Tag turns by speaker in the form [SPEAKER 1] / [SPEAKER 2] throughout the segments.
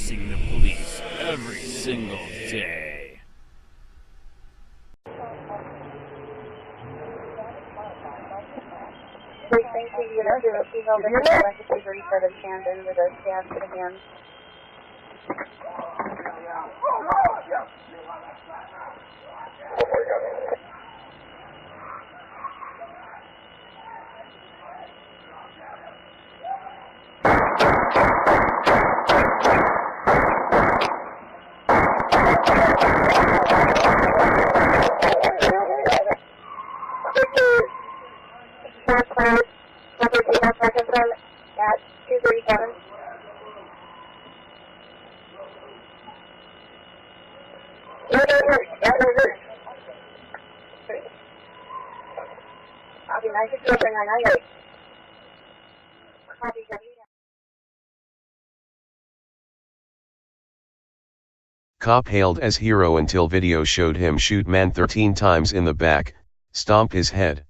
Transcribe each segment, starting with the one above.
[SPEAKER 1] facing the police every single day.
[SPEAKER 2] Precinct 2 unit 0, female victim identified reset of hand in with a stab to the hand. At 237. Copy 964.998. Copy W.
[SPEAKER 3] Cop hailed as hero until video showed him shoot man 13 times in the back, stomp his head.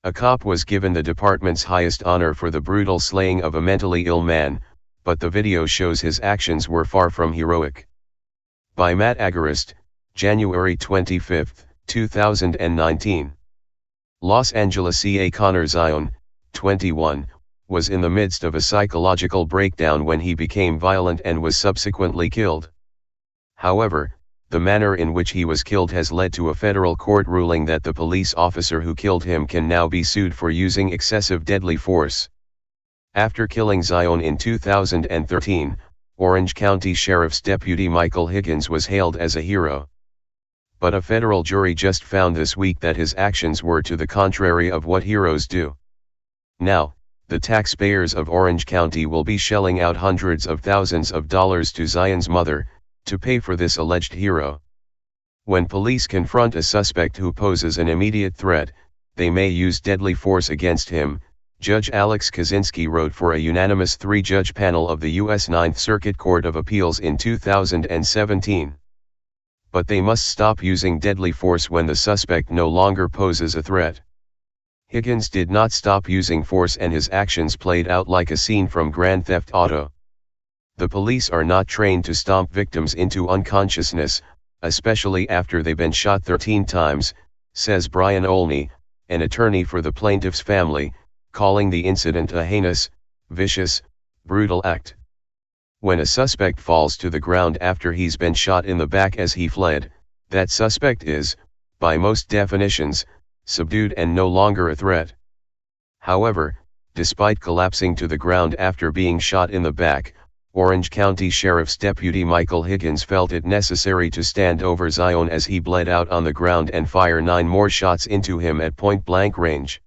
[SPEAKER 3] A cop was given the department's highest honor for the brutal slaying of a mentally ill man, but the video shows his actions were far from heroic. By Matt Agarist, January 25, 2019. Los Angeles CA Connor Zion, 21, was in the midst of a psychological breakdown when he became violent and was subsequently killed. However, the manner in which he was killed has led to a federal court ruling that the police officer who killed him can now be sued for using excessive deadly force. After killing Zion in 2013, Orange County Sheriff's Deputy Michael Higgins was hailed as a hero. But a federal jury just found this week that his actions were to the contrary of what heroes do. Now, the taxpayers of Orange County will be shelling out hundreds of thousands of dollars to Zion's mother, to pay for this alleged hero. When police confront a suspect who poses an immediate threat, they may use deadly force against him, Judge Alex Kaczynski wrote for a unanimous 3-judge panel of the U.S. Ninth Circuit Court of Appeals in 2017. But they must stop using deadly force when the suspect no longer poses a threat. Higgins did not stop using force and his actions played out like a scene from Grand Theft Auto. The police are not trained to stomp victims into unconsciousness, especially after they've been shot 13 times, says Brian Olney, an attorney for the plaintiff's family, calling the incident a heinous, vicious, brutal act. When a suspect falls to the ground after he's been shot in the back as he fled, that suspect is, by most definitions, subdued and no longer a threat. However, despite collapsing to the ground after being shot in the back, Orange County Sheriff's Deputy Michael Higgins felt it necessary to stand over Zion as he bled out on the ground and fire 9 more shots into him at point-blank range.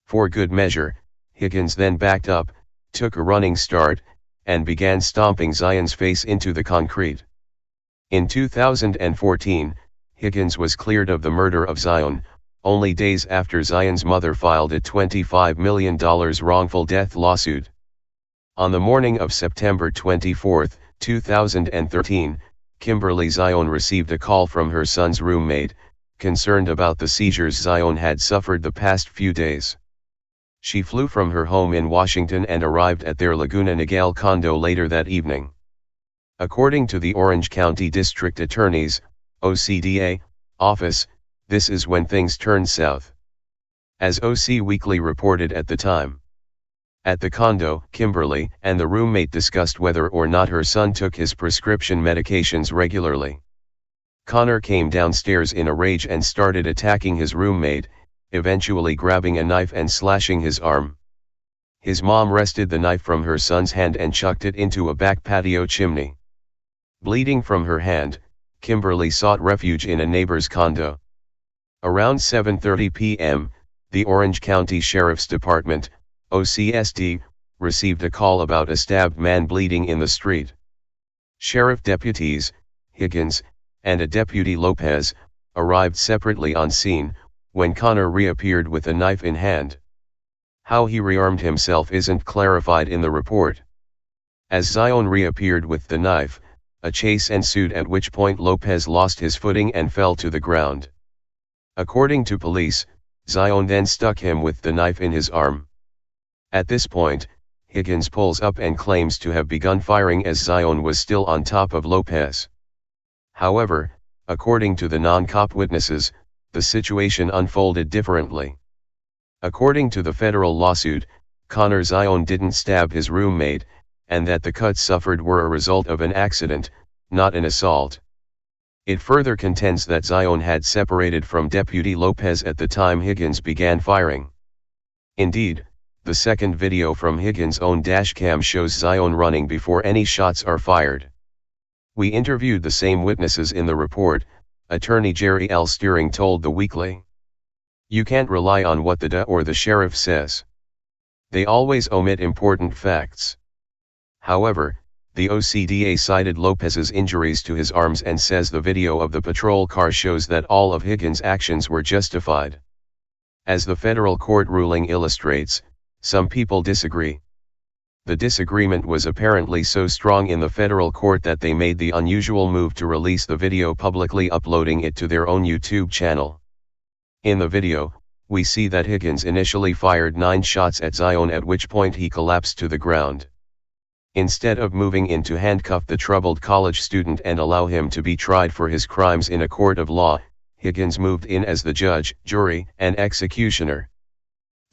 [SPEAKER 3] For good measure, Higgins then backed up, took a running start, and began stomping Zion's face into the concrete. In 2014, Higgins was cleared of the murder of Zion, only days after Zion's mother filed a $25 million wrongful death lawsuit. On the morning of September 24, 2013, Kimberly Zion received a call from her son's roommate, concerned about the seizures Zion had suffered the past few days. She flew from her home in Washington and arrived at their Laguna Niguel condo later that evening. According to the Orange County District Attorney's, OCDA, office, this is when things turned south. As OC Weekly reported at the time. At the condo, Kimberly and the roommate discussed whether or not her son took his prescription medications regularly. Connor came downstairs in a rage and started attacking his roommate, eventually grabbing a knife and slashing his arm. His mom wrested the knife from her son's hand and chucked it into a back patio chimney. Bleeding from her hand, Kimberly sought refuge in a neighbor's condo. Around 7:30 p.m., the Orange County Sheriff's Department, OCSD, received a call about a stabbed man bleeding in the street. Sheriff deputies, Higgins, and a deputy Lopez, arrived separately on scene, when Connor reappeared with a knife in hand. How he rearmed himself isn't clarified in the report. As Zion reappeared with the knife, a chase ensued at which point Lopez lost his footing and fell to the ground. According to police, Zion then stuck him with the knife in his arm. At this point, Higgins pulls up and claims to have begun firing as Zion was still on top of Lopez. However, according to the non-cop witnesses, the situation unfolded differently. According to the federal lawsuit, Connor Zion didn't stab his roommate, and that the cuts suffered were a result of an accident, not an assault. It further contends that Zion had separated from Deputy Lopez at the time Higgins began firing. Indeed, the second video from Higgins' own dashcam shows Zion running before any shots are fired. We interviewed the same witnesses in the report, attorney Jerry L. Steering told the Weekly. You can't rely on what the DA or the sheriff says. They always omit important facts. However, the OCDA cited Lopez's injuries to his arms and says the video of the patrol car shows that all of Higgins' actions were justified. As the federal court ruling illustrates, some people disagree. The disagreement was apparently so strong in the federal court that they made the unusual move to release the video publicly, uploading it to their own YouTube channel. In the video, we see that Higgins initially fired 9 shots at Zion, at which point he collapsed to the ground. Instead of moving in to handcuff the troubled college student and allow him to be tried for his crimes in a court of law, Higgins moved in as the judge, jury, and executioner.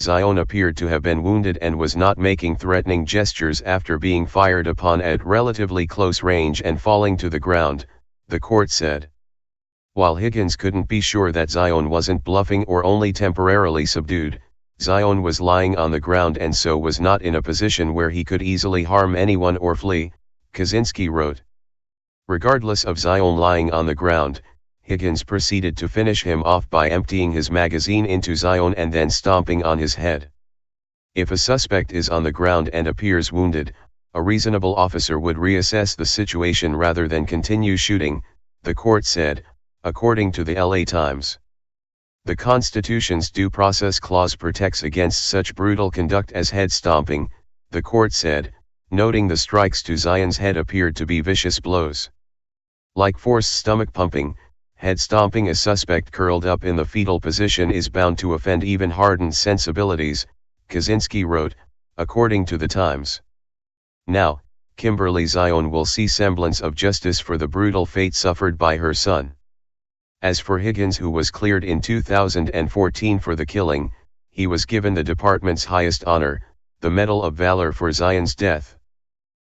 [SPEAKER 3] Zion appeared to have been wounded and was not making threatening gestures after being fired upon at relatively close range and falling to the ground, the court said. While Higgins couldn't be sure that Zion wasn't bluffing or only temporarily subdued, Zion was lying on the ground and so was not in a position where he could easily harm anyone or flee, Kaczynski wrote. Regardless of Zion lying on the ground, Higgins proceeded to finish him off by emptying his magazine into Zion and then stomping on his head. If a suspect is on the ground and appears wounded, a reasonable officer would reassess the situation rather than continue shooting, the court said, according to the LA Times. The Constitution's Due Process Clause protects against such brutal conduct as head stomping, the court said, noting the strikes to Zion's head appeared to be vicious blows. Like forced stomach pumping, head stomping a suspect curled up in the fetal position is bound to offend even hardened sensibilities, Kaczynski wrote, according to the Times. Now, Kimberly Zion will see semblance of justice for the brutal fate suffered by her son. As for Higgins, who was cleared in 2014 for the killing, he was given the department's highest honor, the Medal of Valor for Zion's death.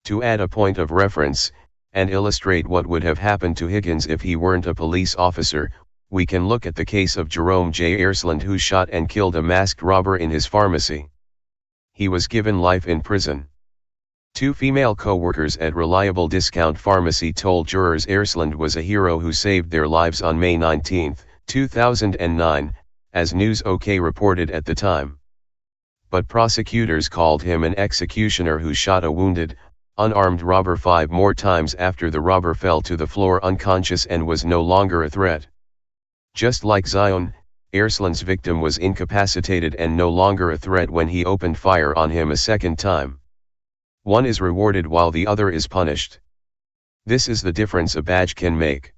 [SPEAKER 3] To add a point of reference, and illustrate what would have happened to Higgins if he weren't a police officer, we can look at the case of Jerome J. Ersland, who shot and killed a masked robber in his pharmacy. He was given life in prison. 2 female co-workers at Reliable Discount Pharmacy told jurors Ersland was a hero who saved their lives on May 19, 2009, as News OK reported at the time. But prosecutors called him an executioner who shot a wounded, unarmed robber 5 more times after the robber fell to the floor unconscious and was no longer a threat. Just like Zion, Ersland's victim was incapacitated and no longer a threat when he opened fire on him a second time. One is rewarded while the other is punished. This is the difference a badge can make.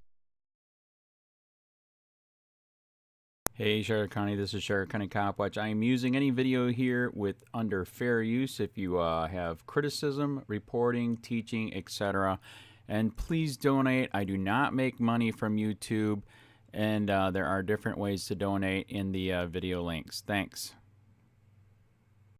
[SPEAKER 4] Hey Sheriff County, this is Sheriff County COPWATCH. I am using any video here with under fair use if you have criticism, reporting, teaching, etc. And please donate. I do not make money from YouTube, and there are different ways to donate in the video links. Thanks.